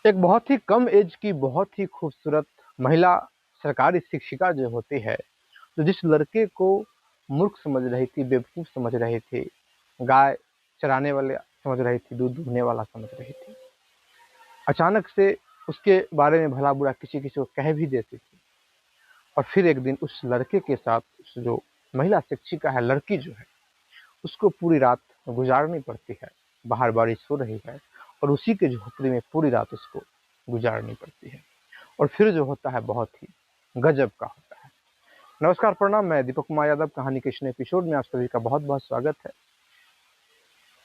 एक बहुत ही कम एज की बहुत ही खूबसूरत महिला सरकारी शिक्षिका जो होती है, तो जिस लड़के को मूर्ख समझ रही थी, बेवकूफ़ समझ रही थी, गाय चराने वाले समझ रही थी, दूध दूहने वाला समझ रही थी, अचानक से उसके बारे में भला-बुरा किसी-किसी को कह भी देती थी। और फिर एक दिन उस लड़के के साथ उस जो महिला शिक्षिका है, लड़की जो है, उसको पूरी रात गुज़ारनी पड़ती है। बाहर बारिश हो रही है और उसी के झोपड़ी में पूरी रात उसको गुज़ारनी पड़ती है। और फिर जो होता है बहुत ही गजब का होता है। नमस्कार, प्रणाम, मैं दीपक कुमार यादव, कहानी के इस नए एपिसोड में आप सभी का बहुत-बहुत स्वागत है।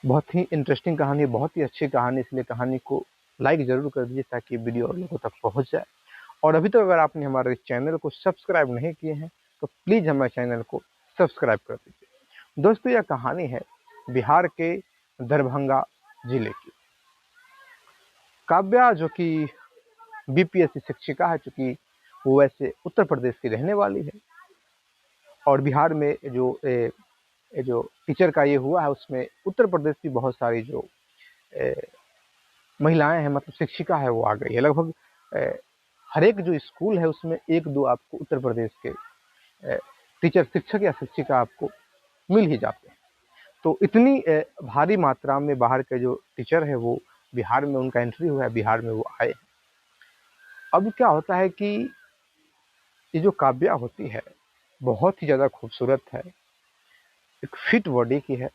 बहुत ही इंटरेस्टिंग कहानी, बहुत ही अच्छी कहानी, इसलिए कहानी को लाइक ज़रूर कर दीजिए ताकि वीडियो और लोगों तक पहुँच जाए। और अभी तक अगर आपने हमारे इस चैनल को सब्सक्राइब नहीं किए हैं, तो प्लीज़ हमारे चैनल को सब्सक्राइब कर दीजिए। दोस्तों, यह कहानी है बिहार के दरभंगा जिले की। काव्या जो कि बीपीएससी शिक्षिका है, चूँकि वो वैसे उत्तर प्रदेश की रहने वाली है और बिहार में जो टीचर का ये हुआ है, उसमें उत्तर प्रदेश की बहुत सारी जो महिलाएं हैं, मतलब शिक्षिका है, वो आ गई है। लगभग हर एक जो स्कूल है उसमें एक दो आपको उत्तर प्रदेश के टीचर, शिक्षक या शिक्षिका आपको मिल ही जाते हैं। तो इतनी भारी मात्रा में बाहर के जो टीचर है वो बिहार में उनका एंट्री हुआ है, बिहार में वो आए। अब क्या होता है कि ये जो काव्या होती है बहुत ही ज़्यादा खूबसूरत है, एक फिट बॉडी की है।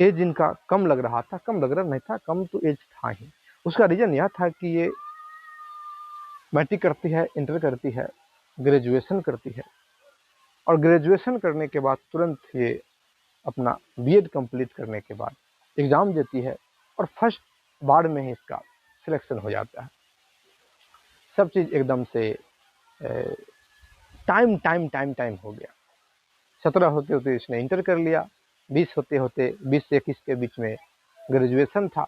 एज इनका कम लग रहा था, कम लग रहा नहीं था, कम तो एज था ही। उसका रीज़न यह था कि ये मैट्रिक करती है, इंटर करती है, ग्रेजुएशन करती है और ग्रेजुएशन करने के बाद तुरंत ये अपना बीएड कंप्लीट करने के बाद एग्ज़ाम देती है और फर्स्ट बार में ही इसका सिलेक्शन हो जाता है। सब चीज़ एकदम से टाइम टाइम टाइम टाइम हो गया। 17 होते होते इसने इंटर कर लिया, 20 होते होते 20 से 21 के बीच में ग्रेजुएशन था,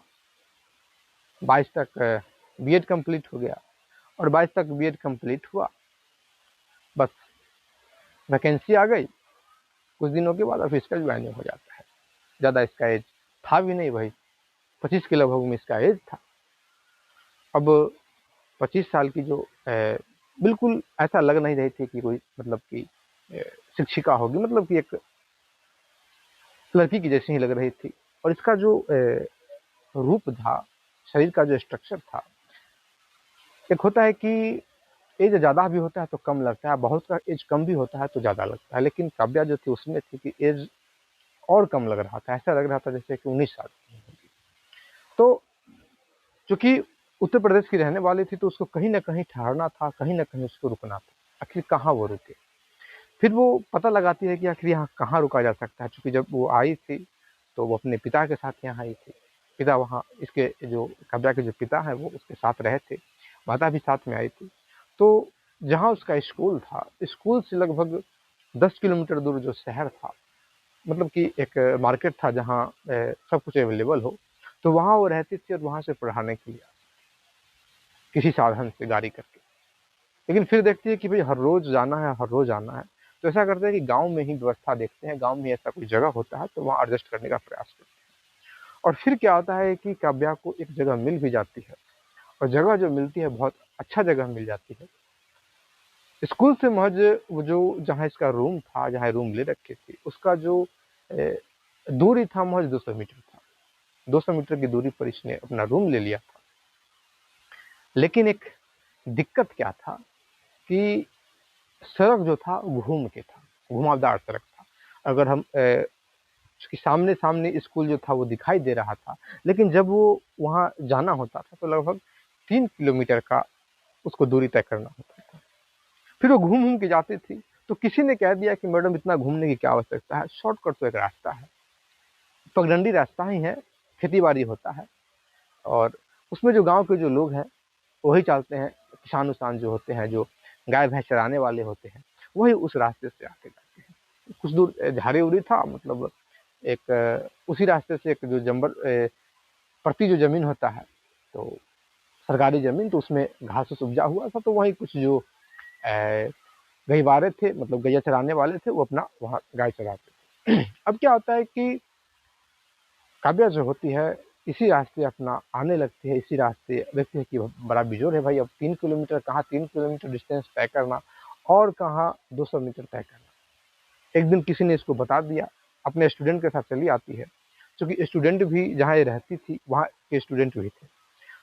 22 तक बीएड कंप्लीट हो गया और 22 तक बीएड कंप्लीट हुआ, बस वैकेंसी आ गई। कुछ दिनों के बाद अब इसका ज्वाइनिंग हो जाता है। ज़्यादा इसका एज था भी नहीं, भाई 25 के लगभग में इसका एज था। अब 25 साल की जो बिल्कुल ऐसा लग नहीं रही थी कि कोई मतलब कि शिक्षिका होगी, मतलब कि एक लड़की की जैसी ही लग रही थी। और इसका जो रूप था, शरीर का जो स्ट्रक्चर था, एक होता है कि एज ज़्यादा भी होता है तो कम लगता है, बहुत का एज कम भी होता है तो ज़्यादा लगता है। लेकिन काव्या जो थी उसमें थी कि एज और कम लग रहा था, ऐसा लग रहा था जैसे कि 19 साल की होगी। तो चूंकि उत्तर प्रदेश की रहने वाली थी तो उसको कहीं ना कहीं ठहरना था, कहीं ना कहीं उसको रुकना था। आखिर कहाँ वो रुके, फिर वो पता लगाती है कि आखिर यहाँ कहाँ रुका जा सकता है। चूंकि जब वो आई थी तो वो अपने पिता के साथ यहाँ आई थी। पिता वहाँ, इसके जो काव्या के जो पिता हैं वो उसके साथ रहे थे, माता भी साथ में आई थी। तो जहाँ उसका स्कूल था, स्कूल से लगभग 10 किलोमीटर दूर जो शहर था, मतलब कि एक मार्केट था जहाँ सब कुछ अवेलेबल हो, तो वहाँ वो रहती थी और वहाँ से पढ़ाने के लिए किसी साधन से गाड़ी करके। लेकिन फिर देखती है कि भाई हर रोज़ जाना है, हर रोज़ आना है, तो ऐसा करते हैं कि गाँव में ही व्यवस्था देखते हैं, गाँव में ऐसा कोई जगह होता है तो वहाँ एडजस्ट करने का प्रयास करते हैं। और फिर क्या होता है कि काव्या को एक जगह मिल भी जाती है और जगह जो मिलती है बहुत अच्छा जगह मिल जाती है। स्कूल से महज वो जो जहाँ इसका रूम था, जहाँ रूम ले रखी थी, उसका जो दूरी था महज 200 मीटर था। 200 मीटर की दूरी पर इसने अपना रूम ले लिया था। लेकिन एक दिक्कत क्या था कि सड़क जो था घूम के था, घुमावदार सड़क था। अगर हम उसके सामने-सामने स्कूल जो था वो दिखाई दे रहा था, लेकिन जब वो वहाँ जाना होता था तो लगभग 3 किलोमीटर का उसको दूरी तय करना होता था। फिर वो घूम-घूम के जाती थी, तो किसी ने कह दिया कि मैडम इतना घूमने की क्या आवश्यकता है, शॉर्टकट तो एक रास्ता है, पगडंडी रास्ता ही है, खेती-बाड़ी होता है और उसमें जो गाँव के जो लोग हैं, वही चलते हैं। किसान-उसान जो होते हैं, जो गाय-भैंस चराने वाले होते हैं, वही उस रास्ते से आते जाते हैं। कुछ दूर झाड़ी-उड़ी था, मतलब एक उसी रास्ते से एक जो प्रति जो ज़मीन होता है, तो सरकारी ज़मीन, तो उसमें घास-फूस उपजा हुआ था, तो वहीं कुछ जो अ, गहिवारे थे, मतलब गैया चराने वाले थे, वो अपना वहाँ गाय चराते थे। अब क्या होता है कि काव्या जो होती है इसी रास्ते अपना आने लगती है, इसी रास्ते देखते हैं कि बड़ा बेजोर है भाई, अब 3 किलोमीटर, कहाँ 3 किलोमीटर डिस्टेंस तय करना और कहाँ 200 मीटर तय करना। एक दिन किसी ने इसको बता दिया, अपने स्टूडेंट के साथ चली आती है, क्योंकि स्टूडेंट भी जहाँ ये रहती थी वहाँ के स्टूडेंट भी थे,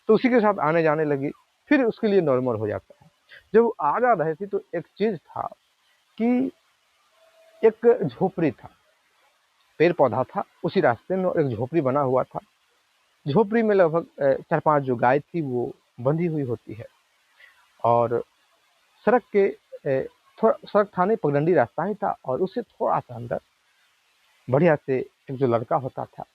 तो उसी के साथ आने जाने लगी, फिर उसके लिए नॉर्मल हो जाता है। जब वो आ जा रहे थे तो एक चीज था कि एक झोपड़ी था, पेड़ पौधा था, उसी रास्ते में एक झोपड़ी बना हुआ था। झोपड़ी में लगभग 4-5 जो गाय थी वो बंधी हुई होती है, और सड़क के थोड़ा सड़क था नहीं, पगडंडी रास्ता ही था, और उससे थोड़ा सा अंदर बढ़िया से एक जो लड़का होता था,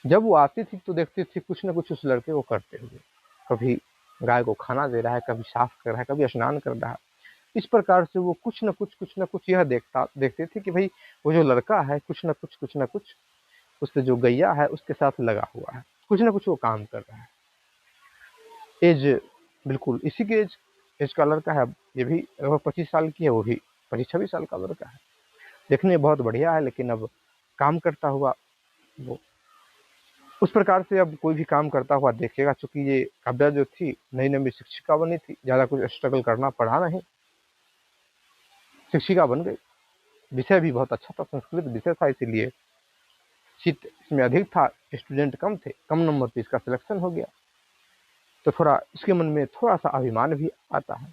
जब वो आती थी तो देखती थी कुछ ना कुछ उस लड़के को करते हुए, कभी गाय को खाना दे रहा है, कभी साफ कर रहा है, कभी स्नान कर रहा है। इस प्रकार से वो कुछ ना कुछ यह देखते थे कि भाई वो जो लड़का है कुछ ना कुछ उससे जो गैया है उसके साथ लगा हुआ है, कुछ ना कुछ वो काम कर रहा है। एज बिल्कुल इसी के एज का लड़का है, ये भी लगभग 25 साल की है, वो भी 25-26 साल का लड़का है, देखने में बहुत बढ़िया है, लेकिन अब काम करता हुआ वो उस प्रकार से अब कोई भी काम करता हुआ देखेगा। चूंकि ये काव्या जो थी नई नई शिक्षिका बनी थी, ज्यादा कुछ स्ट्रगल करना पड़ा नहीं, शिक्षिका बन गई। विषय भी बहुत अच्छा था, संस्कृत विषय था, इसीलिए सीट इसमें अधिक था, स्टूडेंट कम थे, कम नंबर पे इसका सिलेक्शन हो गया। तो थोड़ा इसके मन में थोड़ा सा अभिमान भी आता है,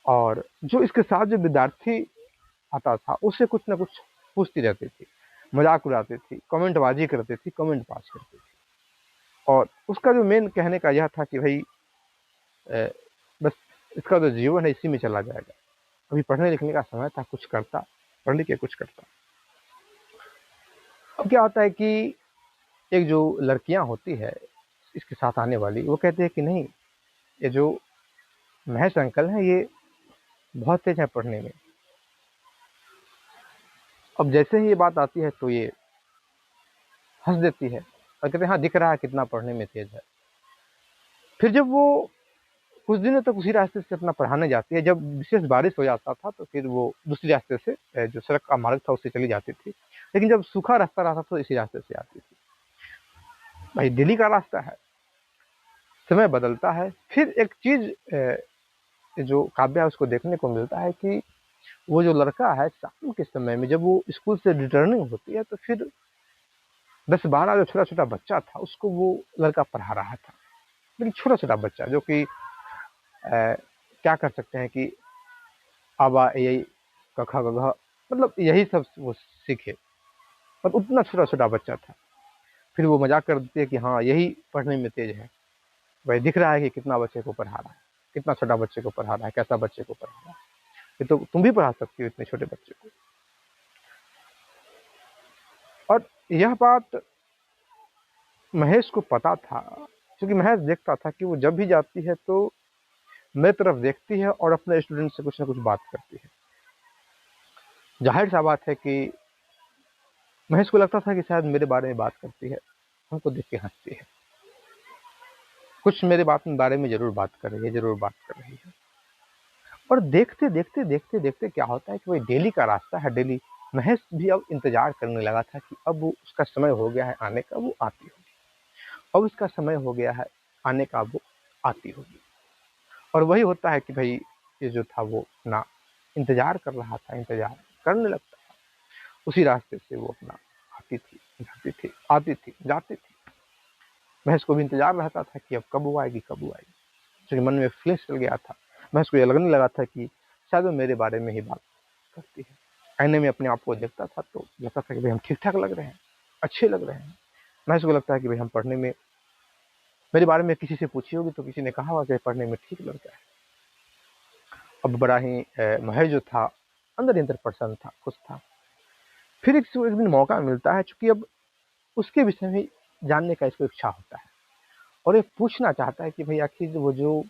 और जो इसके साथ जो विद्यार्थी आता था उससे कुछ ना कुछ पूछती रहती थी, मजाक उड़ाती थी, कमेंटबाजी करती थी, कमेंट पास करती थी। और उसका जो मेन कहने का यह था कि भाई बस इसका जो जीवन है इसी में चला जाएगा, अभी पढ़ने लिखने का समय था, कुछ करता, पढ़ लिख के कुछ करता। अब क्या होता है कि एक जो लड़कियां होती है इसके साथ आने वाली, वो कहती है कि नहीं, ये जो महेश अंकल हैं ये बहुत तेज है पढ़ने में। अब जैसे ही ये बात आती है तो ये हंस देती है और कहते हैं हाँ दिख रहा है कितना पढ़ने में तेज है। फिर जब वो कुछ दिनों तक उसी रास्ते से अपना पढ़ाने जाती है, जब विशेष बारिश हो जाता था तो फिर वो दूसरी रास्ते से जो सड़क का मार्ग था उससे चली जाती थी, लेकिन जब सूखा रास्ता रहता तो इसी रास्ते से आती थी। भाई दिल्ली का रास्ता है, समय बदलता है। फिर एक चीज जो काव्या उसको देखने को मिलता है कि वो जो लड़का है शाम के समय में जब वो स्कूल से रिटर्निंग होती है तो फिर 10-12 जो छोटा छोटा बच्चा था उसको वो लड़का पढ़ा रहा था, लेकिन छोटा छोटा बच्चा जो कि क्या कर सकते हैं कि आबा यही कखा गघा, मतलब यही सब वो सीखे, पर उतना छोटा छोटा बच्चा था। फिर वो मजाक कर देती है कि हाँ यही पढ़ने में तेज है, भाई दिख रहा है कि कितना बच्चे को पढ़ा रहा है, कितना छोटा बच्चे को पढ़ा रहा है, कैसा बच्चे को पढ़ा रहा है, ये तो तुम भी पढ़ा सकती हो इतने छोटे बच्चे को। और यह बात महेश को पता था, क्योंकि महेश देखता था कि वो जब भी जाती है तो मेरी तरफ देखती है और अपने स्टूडेंट से कुछ ना कुछ बात करती है। जाहिर सा बात है कि महेश को लगता था कि शायद मेरे बारे में बात करती है, हमको देख के हंसती है, कुछ मेरे बारे में जरूर बात कर रही है, जरूर बात कर रही है। और देखते क्या होता है कि भाई डेली का रास्ता है, डेली महेश भी अब इंतजार करने लगा था कि अब वो उसका समय हो गया है आने का, वो आती होगी, अब उसका समय हो गया है आने का, वो आती होगी। और वही होता है कि भाई ये जो था वो अपना इंतजार कर रहा था, इंतजार करने लगता था, उसी रास्ते से वो अपना आती थी, जाती थी, आती थी, जाती थी। महेश को भी इंतजार रहता था कि अब कब वो आएगी, कब वो आएगी, क्योंकि मन में फ्लिंस चल गया था। महेश को ये लगने लगा था कि शायद वो मेरे बारे में ही बात करती है। आईने में अपने आप को देखता था तो लगता था कि भाई हम ठीक ठाक लग रहे हैं, अच्छे लग रहे हैं। महेश को लगता है कि भाई हम पढ़ने में, मेरे बारे में किसी से पूछी होगी तो किसी ने कहा होगा कि पढ़ने में ठीक लड़का है। अब बड़ा ही महेश जो था अंदर ही अंदर प्रसन्न था, खुश था। फिर एक दिन मौका मिलता है, चूंकि अब उसके विषय में जानने का इसको इच्छा होता है और ये पूछना चाहता है कि भाई आखिर वो जो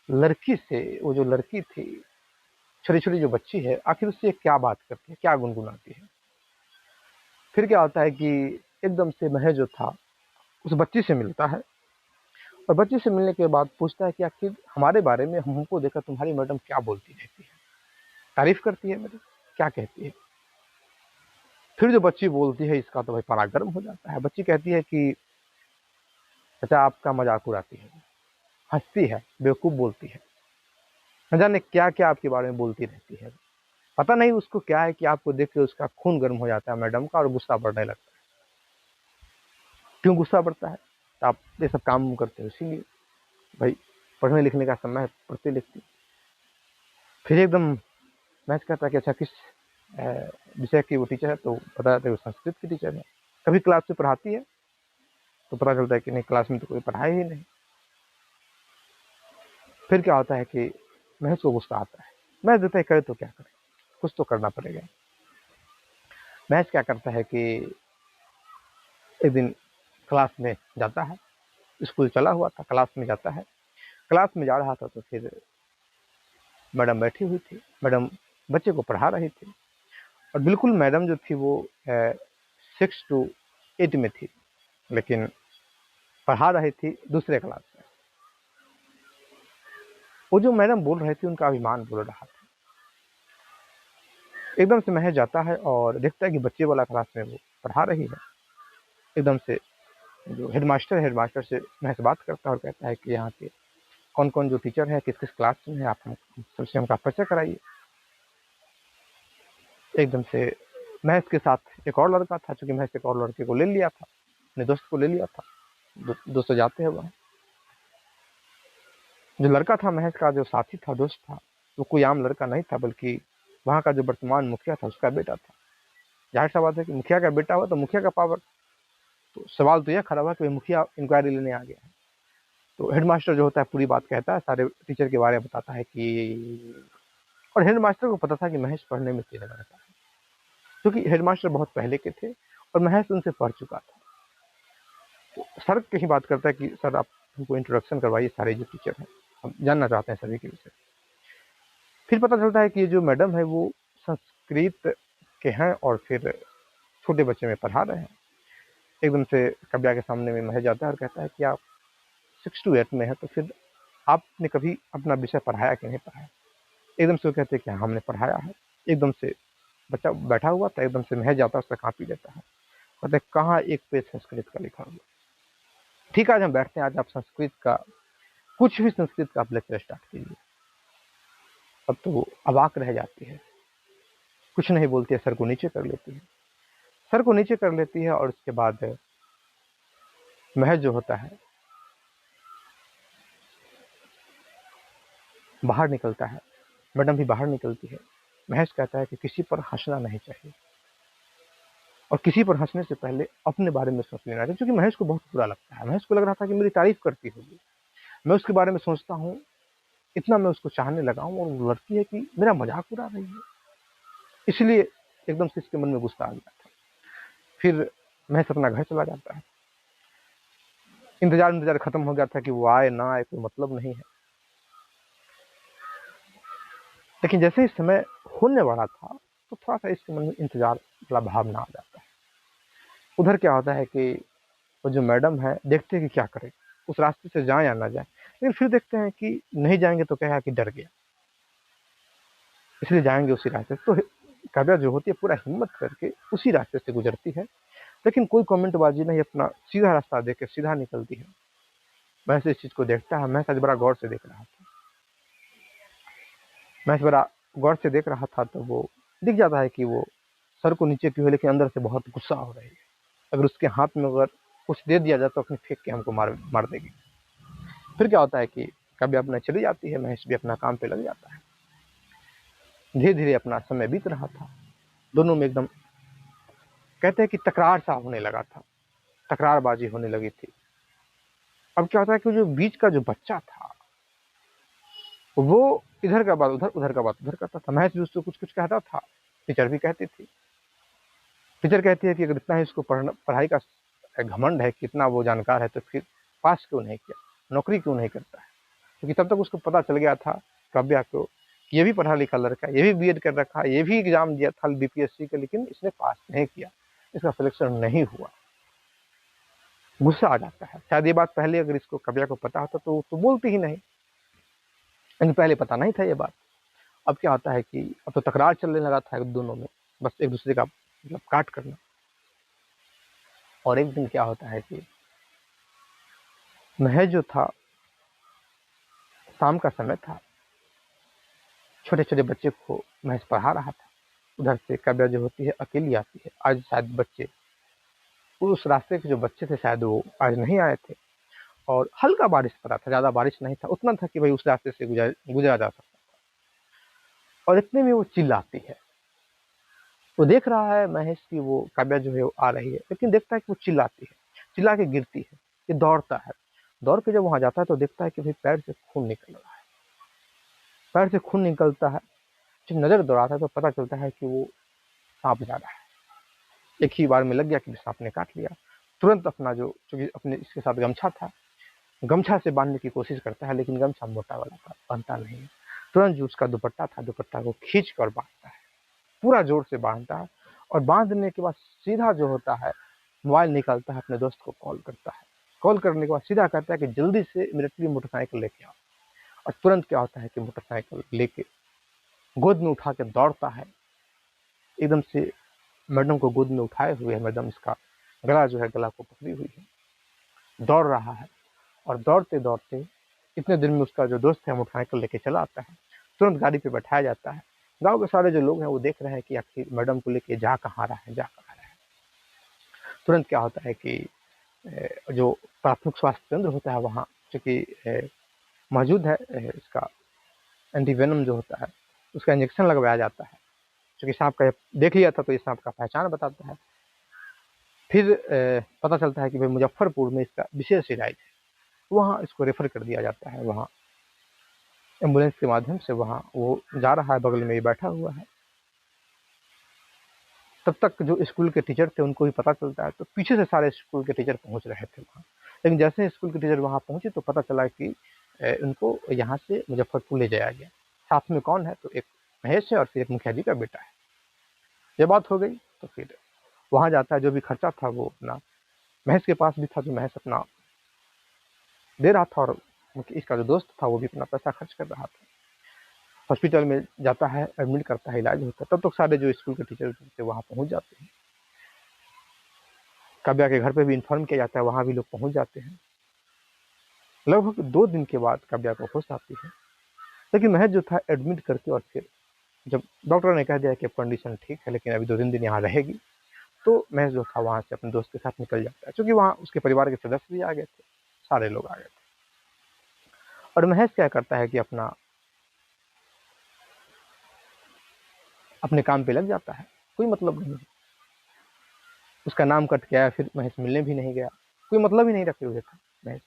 लड़की थी, छोटी छोटी जो बच्ची है, आखिर उससे क्या बात करती है, क्या गुनगुनाती है। फिर क्या होता है कि एकदम से महेश जो था उस बच्ची से मिलता है, और बच्ची से मिलने के बाद पूछता है कि आखिर हमारे बारे में, हमको देखकर तुम्हारी मैडम क्या बोलती रहती है, तारीफ करती है मेरी, क्या कहती है। फिर जो बच्ची बोलती है इसका तो भाई पारा गर्म हो जाता है। बच्ची कहती है कि चाचा आपका मजाक उड़ाती है, हंसती है, बेवकूफ़ बोलती है, न जाने क्या क्या आपके बारे में बोलती रहती है। पता नहीं उसको क्या है कि आपको देख के उसका खून गर्म हो जाता है मैडम का और गुस्सा बढ़ने लगता है। क्यों गुस्सा बढ़ता है? तो आप ये सब काम करते हो इसीलिए। भाई पढ़ने लिखने का समय है, पढ़ती लिखती। फिर एकदम मैथ कहता है कि अच्छा किस विषय की वो टीचर है, तो बताया था वो संस्कृत की टीचर है। कभी क्लास में पढ़ाती है तो पता चलता है कि नहीं, क्लास में तो कोई पढ़ाई ही नहीं। फिर क्या होता है कि महज को गुस्सा आता है। महज देता है करे तो क्या करे, कुछ तो करना पड़ेगा। महज क्या करता है कि एक दिन क्लास में जाता है, स्कूल चला हुआ था, क्लास में जाता है। क्लास में जा रहा था तो फिर मैडम बैठी हुई थी। मैडम बच्चे को पढ़ा रही थी और बिल्कुल मैडम जो थी वो 6 to 8 में थी, लेकिन पढ़ा रही थी दूसरे क्लास में। वो जो मैडम बोल रहे थे उनका अभिमान बोल रहा था। एकदम से महज जाता है और देखता है कि बच्चे वाला क्लास में वो पढ़ा रही है। एकदम से जो हेडमास्टर है, हेडमास्टर से महज बात करता है और कहता है कि यहाँ के कौन कौन जो टीचर है, किस किस क्लास में है, आप सबसे हमका परिचय कराइए। एकदम से महज के साथ एक और लड़का था, चूंकि महज एक और लड़के को ले लिया था, अपने दोस्त को ले लिया था। दोस्तों जाते हैं वहाँ। जो लड़का था महज का, जो साथी था, दोस्त था, वो कोई आम लड़का नहीं था, बल्कि वहाँ का जो वर्तमान मुखिया था उसका बेटा था। जाहिर सा बात है कि मुखिया का बेटा हुआ तो मुखिया का पावर। तो सवाल तो यह खड़ा हुआ कि मुखिया इंक्वायरी लेने आ गया है। तो हेडमास्टर जो होता है पूरी बात कहता है, सारे टीचर के बारे में बताता है कि, और हेडमास्टर को पता था कि महेश पढ़ने में तेज लड़का है, क्योंकि हेडमास्टर बहुत पहले के थे और महेश उनसे पढ़ चुका था। तो सर कहीं बात करता है कि सर आप हमको इंट्रोडक्शन करवाइए, सारे जो टीचर हैं हम जानना चाहते हैं सभी के विषय। फिर पता चलता है कि ये जो मैडम है वो संस्कृत के हैं और फिर छोटे बच्चे में पढ़ा रहे हैं। एकदम से कब्या के सामने में महेश जाता है और कहता है कि आप 6 to 8 में है, तो फिर आपने कभी अपना विषय पढ़ाया कि नहीं पढ़ाया? एकदम से वो कहते हैं कि हाँ, हमने पढ़ाया है। एकदम से बच्चा बैठा हुआ था, एकदम से महज जाता है, उसका कॉपी लेता है, कहते हैं कहाँ एक पेज संस्कृत का लिखा हुआ। ठीक है, आज हम बैठते हैं, आज आप संस्कृत का कुछ भी संस्कृत का आप लेक्चर स्टार्ट कीजिए। अब तो वो अवाक रह जाती है, कुछ नहीं बोलती है, सर को नीचे कर लेती है। सर को नीचे कर लेती है और उसके बाद महज जो होता है बाहर निकलता है, मैडम भी बाहर निकलती है। महेश कहता है कि किसी पर हंसना नहीं चाहिए और किसी पर हंसने से पहले अपने बारे में सोच लेना चाहिए, क्योंकि महेश को बहुत बुरा लगता है। महेश को लग रहा था कि मेरी तारीफ करती होगी, मैं उसके बारे में सोचता हूँ, इतना मैं उसको चाहने लगा हूँ और वो लड़की है कि मेरा मजाक उड़ा रही है। इसलिए एकदम से इसके मन में गुस्सा आ गया था। फिर महेश अपना घर चला जाता है। इंतजार खत्म हो गया था कि वो आए ना आए कोई मतलब नहीं है, लेकिन जैसे ही समय होने वाला था तो थोड़ा सा इसके मन में इंतजार वाला भावना आ जाता है। उधर क्या होता है कि वो जो मैडम है देखते हैं कि क्या करें, उस रास्ते से जाए या ना जाए, लेकिन फिर देखते हैं कि नहीं जाएंगे तो कहेगा कि डर गया, इसलिए जाएंगे उसी रास्ते से। तो काव्या जो होती है पूरा हिम्मत करके उसी रास्ते से गुजरती है, लेकिन कोई कमेंटबाजी नहीं, अपना सीधा रास्ता देख के सीधा निकलती है। मैं इस चीज को देखता है, मैं आज बड़ा गौर से देख रहा था, मैं बड़ा गौर से देख रहा था, तो वो दिख जाता है कि वो सर को नीचे की हुई, लेकिन अंदर से बहुत गुस्सा हो रही है। अगर उसके हाथ में अगर कुछ दे दिया जाए तो अपनी फेंक के हमको मार देगी। फिर क्या होता है कि कभी अपना चली जाती है, महेश भी अपना काम पे लग जाता है। धीरे धीरे अपना समय बीत रहा था, दोनों में एकदम कहते हैं कि तकरार सा होने लगा था, तकरारबाजी होने लगी थी। अब क्या होता है कि जो बीच का जो बच्चा था वो इधर का बात उधर, उधर का बात उधर करता था। महेश भी उसको कुछ कुछ कहता था, टीचर भी कहती थी। टीचर कहती है कि अगर इतना ही उसको पढ़ाई का घमंड है, कितना वो जानकार है, तो फिर पास क्यों नहीं किया, नौकरी क्यों नहीं करता है? क्योंकि तब तक उसको पता चल गया था काव्या को कि ये भी पढ़ा लिखा लड़का है, ये भी बीएड कर रखा है, ये भी एग्जाम दिया था बीपीएससी का, लेकिन इसने पास नहीं किया, इसका सिलेक्शन नहीं हुआ। गुस्सा आ जाता है। शायद ये बात पहले अगर इसको काव्या को पता होता तो बोलती ही नहीं, लेकिन पहले पता नहीं था ये बात। अब क्या होता है कि अब तो तकरार चलने लगा था दोनों में, बस एक दूसरे का मतलब काट करना। और एक दिन क्या होता है कि महज जो था, शाम का समय था, छोटे छोटे बच्चे को महज पढ़ा रहा था। उधर से काव्या जो होती है अकेली आती है। आज शायद बच्चे, उस रास्ते के जो बच्चे थे शायद वो आज नहीं आए थे, और हल्का बारिश पड़ा था, ज़्यादा बारिश नहीं था, उतना था कि भाई उस रास्ते से गुजरा जा सकता। और इतने में वो चिल्लाती है। वो देख रहा है महेश की वो काव्या जो है वो आ रही है, लेकिन देखता है कि वो चिल्लाती है, चिल्ला के गिरती है। ये दौड़ता है, दौड़ के जब वहां जाता है तो देखता है कि भाई पैर से खून निकल रहा है। पैर से खून निकलता है, जब नजर दौड़ाता है तो पता चलता है कि वो सांप जा रहा है। एक ही बार में लग गया कि सांप ने काट लिया। तुरंत अपना जो, चूंकि अपने इसके साथ गमछा था, गमछा से बांधने की कोशिश करता है, लेकिन गमछा मोटा वाला था, बांधता नहीं है। तुरंत जो उसका दुपट्टा था, दुपट्टा को खींच कर बांधता है, पूरा जोर से बांधता है। और बांधने के बाद सीधा जो होता है, मोबाइल निकालता है, अपने दोस्त को कॉल करता है। कॉल करने के बाद सीधा कहता है कि जल्दी से इमीडिएटली मोटरसाइकिल लेके आओ। और तुरंत क्या होता है कि मोटरसाइकिल लेके गोद में उठा के दौड़ता है, एकदम से मैडम को गोद में उठाए हुए है। मैडम इसका गला जो है, गला को पकड़ी हुई है, दौड़ रहा है। और दौड़ते दौड़ते इतने दिन में उसका जो दोस्त है मोटरसाइकिल लेके चला आता है। तुरंत गाड़ी पे बैठाया जाता है। गांव के सारे जो लोग हैं वो देख रहे हैं कि आखिर मैडम को लेके जा कहाँ रहा है, जा कहाँ रहा है। तुरंत क्या होता है कि जो प्राथमिक स्वास्थ्य केंद्र होता है वहाँ, चूँकि मौजूद है इसका एंटीवेनम जो होता है, उसका इंजेक्शन लगवाया जाता है। चूँकि सांप का देख लिया था तो ये सांप का पहचान बताता है। फिर पता चलता है कि भाई मुजफ्फरपुर में इसका विशेष इलाज है, वहाँ इसको रेफर कर दिया जाता है। वहाँ एम्बुलेंस के माध्यम से वहाँ वो जा रहा है, बगल में ये बैठा हुआ है। तब तक जो स्कूल के टीचर थे उनको भी पता चलता है, तो पीछे से सारे स्कूल के टीचर पहुंच रहे थे वहाँ। लेकिन जैसे ही स्कूल के टीचर वहाँ पहुंचे तो पता चला कि उनको यहाँ से मुजफ्फरपुर ले जाया गया। साथ में कौन है, तो एक महेश है और फिर एक मुखिया जी का बेटा है। ये बात हो गई तो फिर वहाँ जाता है। जो भी खर्चा था वो अपना महेश के पास भी था, जो महेश अपना दे रहा था, और इसका जो दोस्त था वो भी अपना पैसा खर्च कर रहा था। हॉस्पिटल में जाता है, एडमिट करता है, इलाज होता है। तब तक सारे जो स्कूल के टीचर थे वहाँ पहुँच जाते हैं। काव्या के घर पे भी इन्फॉर्म किया जाता है, वहाँ भी लोग पहुँच जाते हैं। लगभग 2 दिन के बाद काव्या को होश आती है। लेकिन महज जो था एडमिट करके, और फिर जब डॉक्टर ने कह दिया कि अब कंडीशन ठीक है लेकिन अभी 2-3 दिन यहाँ रहेगी, तो महज जो था वहाँ से अपने दोस्त के साथ निकल जाता है। क्योंकि वहाँ उसके परिवार के सदस्य भी आ गए थे, सारे लोग आ गए थे। और महज क्या करता है कि अपने काम पे लग जाता है, कोई मतलब नहीं। उसका नाम कट गया, फिर महेश मिलने भी नहीं गया, कोई मतलब ही नहीं रखे हुए था महेश।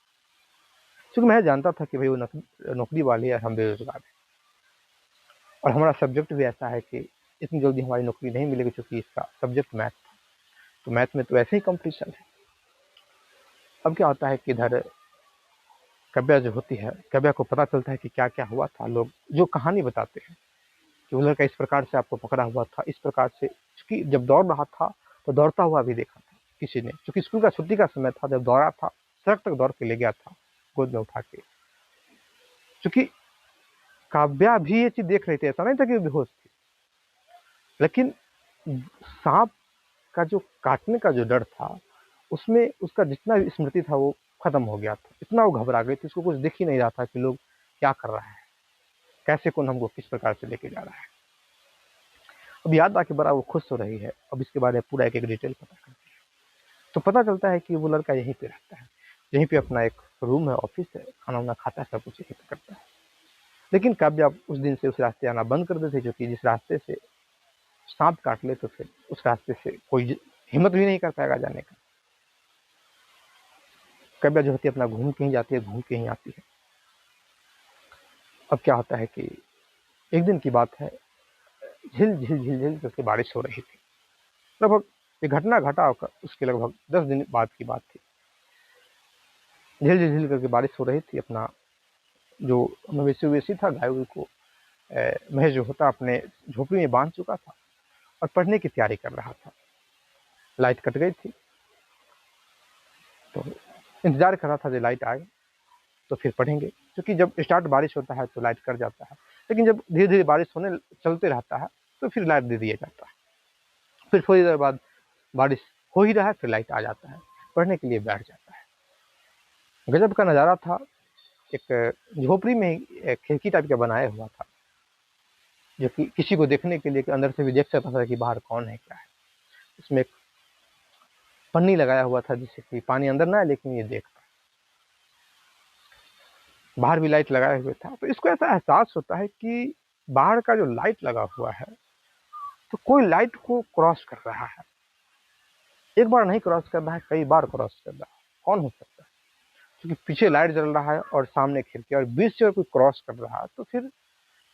क्योंकि मैं जानता था कि भाई वो नौकरी वाली है, हम बेरोजगार हैं। और हमारा सब्जेक्ट भी ऐसा है कि इतनी जल्दी हमारी नौकरी नहीं मिलेगी, क्योंकि इसका सब्जेक्ट मैथ था। तो मैथ में तो ऐसे ही कंपटीशन है। अब क्या होता है कि इधर काव्या जो होती है, काव्या को पता चलता है कि क्या क्या हुआ था। लोग जो कहानी बताते हैं कि वो लड़का इस प्रकार से आपको पकड़ा हुआ था, इस प्रकार से, क्योंकि जब दौड़ रहा था तो दौड़ता हुआ भी देखा था किसी ने, क्योंकि स्कूल का छुट्टी का समय था, जब दौड़ा था सड़क तक दौड़ के ले गया था गोद में उठा के। क्योंकि काव्या भी ये चीज देख रही थी, ऐसा नहीं था कि वो बेहोश थी, लेकिन सांप का जो काटने का जो डर था, उसमें उसका जितना भी स्मृति था वो खत्म हो गया था। इतना वो घबरा गई थी, उसको कुछ दिख ही नहीं रहा था कि लोग क्या कर रहा है, कैसे कौन हमको किस प्रकार से लेके जा रहा है। अब याद आके बड़ा वो खुश हो रही है। अब इसके बारे में पूरा एक एक डिटेल पता करती है, तो पता चलता है कि वो लड़का यहीं पे रहता है, यहीं पे अपना एक रूम है, ऑफिस है, खाना वाना खाता है, सब कुछ यहीं पे करता है। लेकिन काव्या उस दिन से उस रास्ते आना बंद कर देती, क्योंकि जिस रास्ते से सांप काट ले तो फिर उस रास्ते से कोई हिम्मत भी नहीं कर पाएगा जाने का। काव्या जो होती है अपना घूम के ही जाती है, घूम के ही आती है। अब क्या होता है कि एक दिन की बात है, झिल झिल झिल झिल करके बारिश हो रही थी। लगभग ये घटना घटा होकर उसके लगभग 10 दिन बाद की बात थी। झिल झिल झिल करके बारिश हो रही थी। अपना जो मवेशी उवेशी था, गाय उय को महेश जो होता अपने झोपड़ी में बांध चुका था और पढ़ने की तैयारी कर रहा था। लाइट कट गई थी, तो इंतजार कर रहा था कि लाइट आए तो फिर पढ़ेंगे, क्योंकि जब स्टार्ट बारिश होता है तो लाइट कट जाता है, लेकिन जब धीरे धीरे बारिश होने चलते रहता है तो फिर लाइट दे दिया जाता है। फिर थोड़ी देर बाद बारिश हो ही रहा है, फिर लाइट आ जाता है, पढ़ने के लिए बैठ जाता है। गजब का नज़ारा था। एक झोपड़ी में एक खिड़की टाइप का बनाया हुआ था, जो कि किसी को देखने के लिए कि अंदर से भी देख सकता था कि बाहर कौन है, क्या है। इसमें एक पन्नी लगाया हुआ था जिससे कि पानी अंदर ना आए, लेकिन ये देख पाए। बाहर भी लाइट लगाए हुए था। तो इसको ऐसा एहसास होता है कि बाहर का जो लाइट लगा हुआ है, तो कोई लाइट को क्रॉस कर रहा है। एक बार नहीं क्रॉस कर रहा है, कई बार क्रॉस कर रहा है। कौन हो सकता है? क्योंकि पीछे लाइट जल रहा है और सामने खिड़की, और बीच से अगर कोई क्रॉस कर रहा है, तो फिर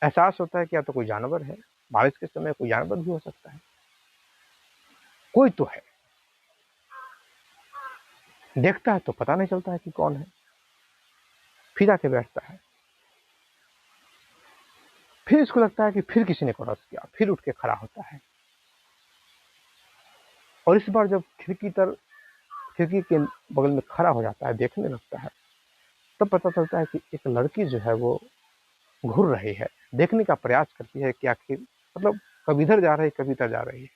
एहसास होता है कि या तो कोई जानवर है। बारिश के समय कोई जानवर भी हो सकता है, कोई तो है। देखता है तो पता नहीं चलता है कि कौन है, फिर आके बैठता है। फिर इसको लगता है कि फिर किसी ने क्रॉस किया, फिर उठ के खड़ा होता है। और इस बार जब खिड़की के बगल में खड़ा हो जाता है, देखने लगता है, तब पता चलता है कि एक लड़की जो है वो घूर रही है, देखने का प्रयास करती है कि आखिर मतलब कभी इधर जा रही है, कभी इधर जा रही है।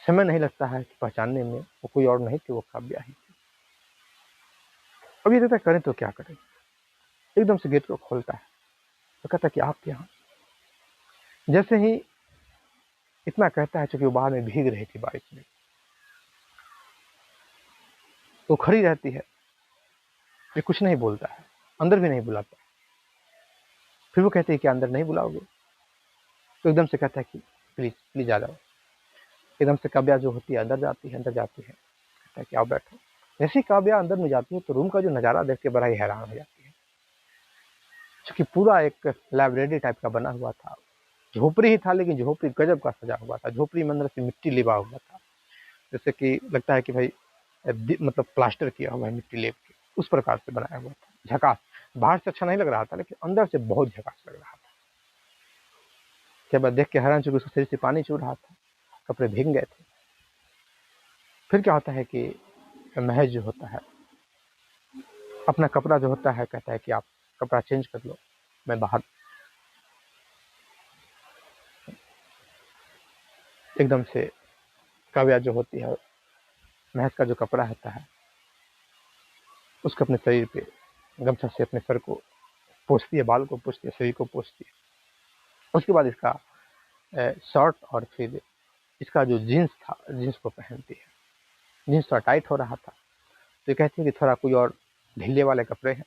समय नहीं लगता है कि पहचानने में वो कोई और नहीं कि वो काव्या ही थी। अब ये कहता है करें तो क्या करें। एकदम से गेट को खोलता है तो कहता है कि आप यहाँ। जैसे ही इतना कहता है, चूंकि वो बाहर में भीग रही थी बारिश में, तो खड़ी रहती है, ये कुछ नहीं बोलता है, अंदर भी नहीं बुलाता। फिर वो कहते हैं कि अंदर नहीं बुलाओगे? तो एकदम से कहता है कि प्लीज प्लीज आ जाओ। एकदम से काव्या जो होती है अंदर जाती है, कहता है कि आओ बैठो। जैसे ही काव्या अंदर में जाती है, तो रूम का जो नज़ारा देख के बड़ा ही हैरान हो जाती है। क्योंकि पूरा एक लाइब्रेरी टाइप का बना हुआ था। झोपड़ी ही था, लेकिन झोपड़ी गजब का सजा हुआ था। झोपड़ी में अंदर से मिट्टी लिपा हुआ था, जैसे कि लगता है कि भाई मतलब प्लास्टर किया हुआ है मिट्टी लेप के, उस प्रकार से बनाया हुआ था। झकास। बाहर से अच्छा नहीं लग रहा था, लेकिन अंदर से बहुत झकास लग रहा था। जब मैं देख के हैरान, चुकी उसके शरीर से पानी चूर रहा था, कपड़े भीग गए थे। फिर क्या होता है कि महज जो होता है, अपना कपड़ा जो होता है, कहता है कि आप कपड़ा चेंज कर लो, मैं बाहर। एकदम से काव्या जो होती है, महज का जो कपड़ा होता है, उसको अपने शरीर पे गमछा से अपने सर को पोंछती है, बाल को पोंछती है, शरीर को पोंछती है। उसके बाद इसका शर्ट और फिर इसका जो जीन्स था, जीन्स को पहनती है। जीन्स थोड़ा टाइट हो रहा था, तो ये कहती है कि थोड़ा कोई और ढीले वाले कपड़े हैं।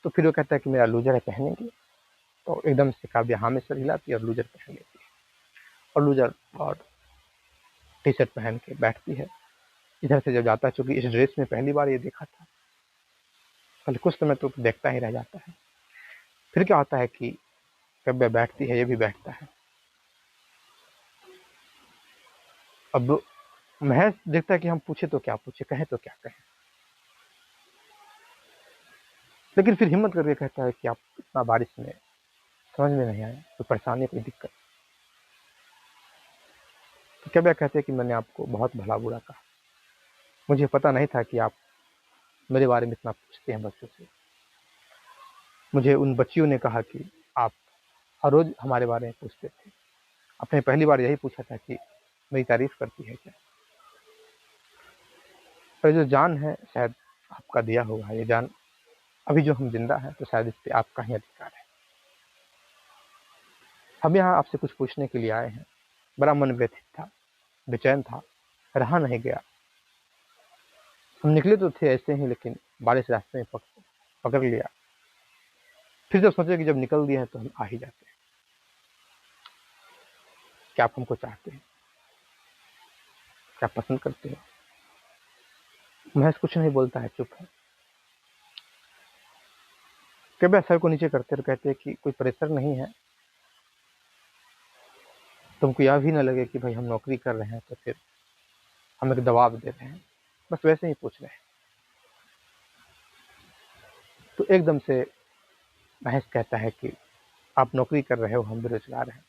तो फिर वो कहता है कि मेरा लूजर है, पहनेंगे? तो एकदम से काव्या हाँ में सर हिलाती है और लूजर पहन लेती है, और लूजर और टी शर्ट पहन के बैठती है। इधर से जब जाता है, चूंकि इस ड्रेस में पहली बार ये देखा था, पहले कुछ समय तो देखता ही रह जाता है। फिर क्या होता है कि काव्या बैठती है, ये भी बैठता है। अब महेश देखता है कि हम पूछे तो क्या पूछे, कहें तो क्या कहें, लेकिन फिर हिम्मत करके कहता है कि आप इतना बारिश में, समझ में नहीं आया, कोई परेशानी, कोई दिक्कत? तो काव्या कहते हैं कि मैंने आपको बहुत भला बुरा कहा, मुझे पता नहीं था कि आप मेरे बारे में इतना पूछते हैं बच्चों से। मुझे उन बच्चियों ने कहा कि आप हर रोज हमारे बारे में पूछते थे, आपने पहली बार यही पूछा था कि मेरी तारीफ करती है क्या। और जो जान है शायद आपका दिया होगा, ये जान अभी जो हम जिंदा हैं, तो शायद इस पे आपका ही अधिकार है। हम यहाँ आपसे कुछ पूछने के लिए आए हैं। बड़ा मन व्यथित था, बेचैन था, रहा नहीं गया। हम निकले तो थे ऐसे ही, लेकिन बारिश रास्ते में पकड़ लिया। फिर जब सोचे कि जब निकल दिए हैं तो हम आ ही जाते हैं। क्या आप हमको चाहते हैं? क्या पसंद करते हैं? महज कुछ नहीं बोलता है, चुप है। कभी सर को नीचे करते और कहते हैं कि कोई प्रेशर नहीं है, तुमको यह भी ना लगे कि भाई हम नौकरी कर रहे हैं तो फिर हम एक दबाव दे रहे हैं, बस वैसे ही पूछ रहे हैं। तो एकदम से महेश कहता है कि आप नौकरी कर रहे हो, हम बेरोजगार हैं।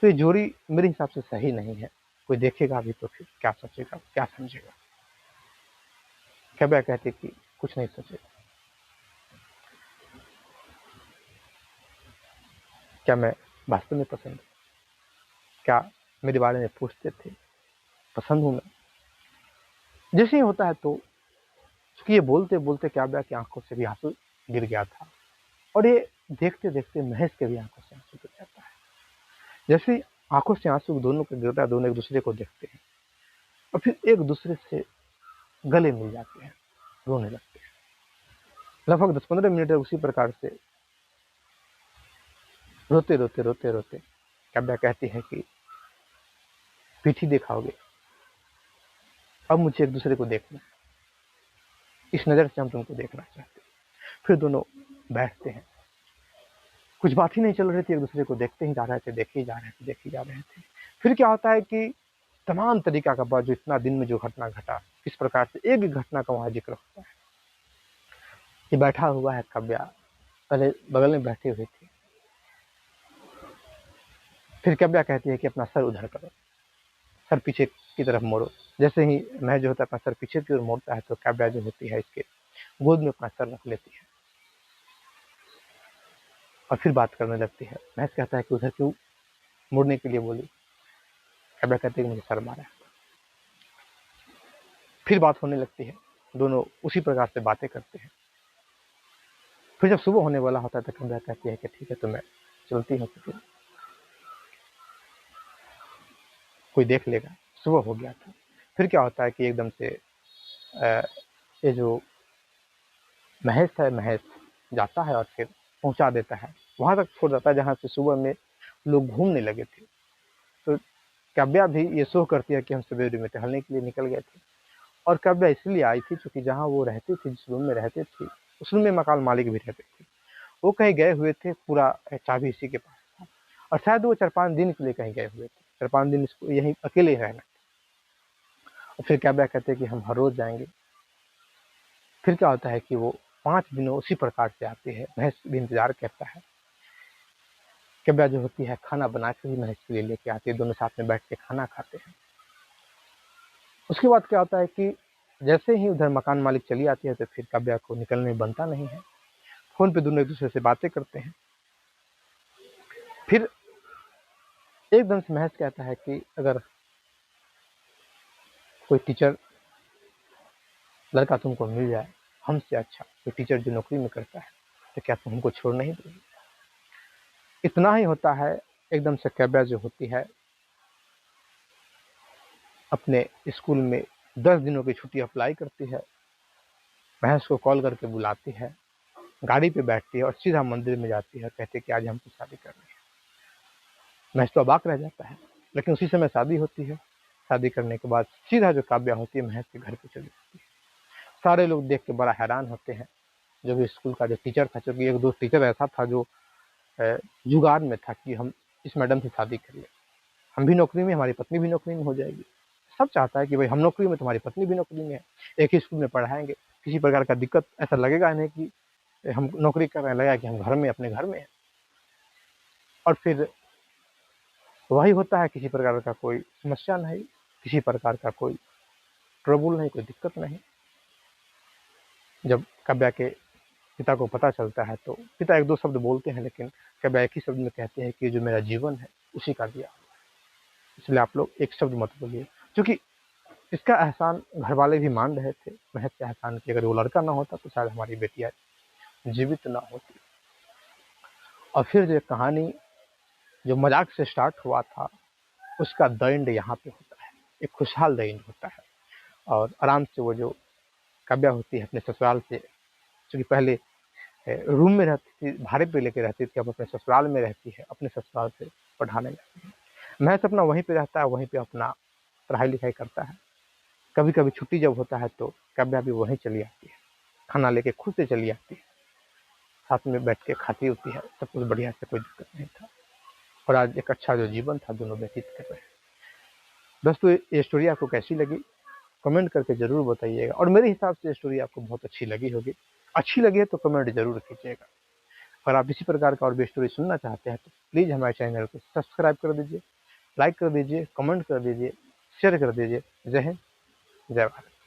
तो ये जोड़ी मेरे हिसाब से सही नहीं है। कोई देखेगा भी तो फिर क्या सोचेगा, क्या समझेगा? कभी कहते कि कुछ नहीं सोचेगा। क्या मैं वास्तव में पसंद हूँ? क्या मेरे बारे में पूछते थे, पसंद हूँ मैं? जैसे ही होता है तो उसकी ये बोलते बोलते काव्या की आंखों से भी आंसू गिर गया था, और ये देखते देखते महेश के भी आंखों से आंसू गिर जाता है। जैसे आंखों से आंसू दोनों के गिरता है, दोनों एक दूसरे को देखते हैं और फिर एक दूसरे से गले मिल जाते हैं, रोने लगते हैं। लगभग 10-15 मिनट उसी प्रकार से रोते रोते रोते रोते काव्या कहती है कि पीठी दिखाओगे, अब मुझे एक दूसरे को देखना है, इस नजर से हम तुमको देखना चाहते हैं। फिर दोनों बैठते हैं, कुछ बात ही नहीं चल रही थी, एक दूसरे को देखते ही जा रहे थे, देखे ही जा रहे थे, देखे ही जा रहे थे। फिर क्या होता है कि तमाम तरीका का बात, जो इतना दिन में जो घटना घटा, किस प्रकार से एक घटना का वहां जिक्र होता है। ये बैठा हुआ है काव्या, पहले बगल में बैठे हुए थे। फिर काव्या कहती है कि अपना सर उधर करो, सर पीछे की तरफ मोड़ो। जैसे ही मैं जो होता है अपना सर पीछे की ओर मोड़ता है तो काव्या जो होती है इसके गोद में अपना सर रख लेती है और फिर बात करने लगती है। महेश कहता है कि उधर क्यों मुड़ने के लिए बोली। काव्या कहती है कि मुझे सर मारा है। फिर बात होने लगती है, दोनों उसी प्रकार से बातें करते हैं। फिर जब सुबह होने वाला होता है तो काव्या कहती है कि ठीक है तो मैं चलती हूँ, फिर कोई देख लेगा। सुबह हो गया था। फिर क्या होता है कि एकदम से ये जो महेश है, महेश जाता है और फिर पहुंचा देता है, वहां तक छोड़ जाता है जहां से सुबह में लोग घूमने लगे थे। तो काव्या भी ये शो करती है कि हम सवेरे में टहलने के लिए निकल गए थे। और काव्या इसलिए आई थी क्योंकि जहाँ वो रहती थी, जिस रूम में रहते थे, उस रूम में मकान मालिक भी रहते थे। वो कहीं गए हुए थे, पूरा चाबी इसी के पास था, और शायद वो 4-5 दिन के लिए कहीं गए हुए थे। 4-5 दिन इसको यहीं अकेले रहना। और फिर काव्या कहते हैं कि हम हर रोज जाएंगे। फिर क्या होता है कि वो 5 दिनों उसी प्रकार से आती है। महेश भी इंतजार करता है। काव्या जो होती है खाना बनाकर भी महेश के लिए लेके आती है, दोनों साथ में बैठ के खाना खाते हैं। उसके बाद क्या होता है कि जैसे ही उधर मकान मालिक चली आती है तो फिर काव्या को निकलने बनता नहीं है। फोन पे दोनों एक दूसरे से बातें करते हैं। फिर एकदम से महेश कहता है कि अगर कोई टीचर लड़का तुमको मिल जाए हमसे अच्छा, कोई टीचर जो नौकरी में करता है, तो क्या तुम हमको छोड़ नहीं दोगे। इतना ही होता है, एकदम से काव्या जो होती है अपने स्कूल में 10 दिनों की छुट्टी अप्लाई करती है। महेश को कॉल करके बुलाती है, गाड़ी पे बैठती है और सीधा मंदिर में जाती है। कहती है कि आज हमको शादी करनी है। महेश तो अबाक रह जाता है, लेकिन उसी समय शादी होती है। शादी करने के बाद सीधा जो काव्या होती है महेश के घर पे चली जाती है। सारे लोग देख के बड़ा हैरान होते हैं। जो भी स्कूल का जो टीचर था, क्योंकि एक दो टीचर ऐसा था जो जुगाड़ में था कि हम इस मैडम से शादी कर ले, हम भी नौकरी में, हमारी पत्नी भी नौकरी में हो जाएगी। सब चाहता है कि भाई हम नौकरी में, तुम्हारी पत्नी भी नौकरी में है, एक ही स्कूल में पढ़ाएंगे, किसी प्रकार का दिक्कत ऐसा लगेगा नहीं कि हम नौकरी कर रहे हैं, लगा कि हम घर में अपने घर में हैं। और फिर वही होता है, किसी प्रकार का कोई समस्या नहीं, किसी प्रकार का कोई ट्रबल नहीं, कोई दिक्कत नहीं। जब काव्या के पिता को पता चलता है तो पिता एक दो शब्द बोलते हैं, लेकिन काव्या एक ही शब्द में कहते हैं कि जो मेरा जीवन है उसी का दिया, इसलिए आप लोग एक शब्द मत बोलिए। क्योंकि इसका एहसान घर वाले भी मान रहे थे, महज के एहसान की, अगर वो लड़का ना होता तो शायद हमारी बेटियां जीवित ना होती। और फिर जो कहानी जो मजाक से स्टार्ट हुआ था, उसका द एंड यहाँ पे होता है, एक खुशहाल द एंड होता है। और आराम से वो जो काव्या होती है अपने ससुराल से, क्योंकि पहले रूम में रहती थी, भाड़े पे लेके रहती थी, अब अपने ससुराल में रहती है, अपने ससुराल से पढ़ाने लगती है। महज अपना वहीं पे रहता है, वहीं पे अपना पढ़ाई लिखाई करता है। कभी कभी छुट्टी जब होता है तो काव्या भी वहीं चली आती है, खाना लेके खुद से चली आती है, साथ में बैठ के खाती होती है, सब कुछ बढ़िया से, कोई दिक्कत नहीं था। और आज एक अच्छा जो जीवन था दोनों व्यतीत कर रहे हैं। दोस्तों ये स्टोरी आपको कैसी लगी कमेंट करके जरूर बताइएगा, और मेरे हिसाब से स्टोरी आपको बहुत अच्छी लगी होगी। अच्छी लगी है तो कमेंट जरूर कीजिएगा। अगर आप इसी प्रकार का और भी स्टोरी सुनना चाहते हैं तो प्लीज़ हमारे चैनल को सब्सक्राइब कर दीजिए, लाइक कर दीजिए, कमेंट कर दीजिए, शेयर कर दीजिए। जय हिंद, जय भारत।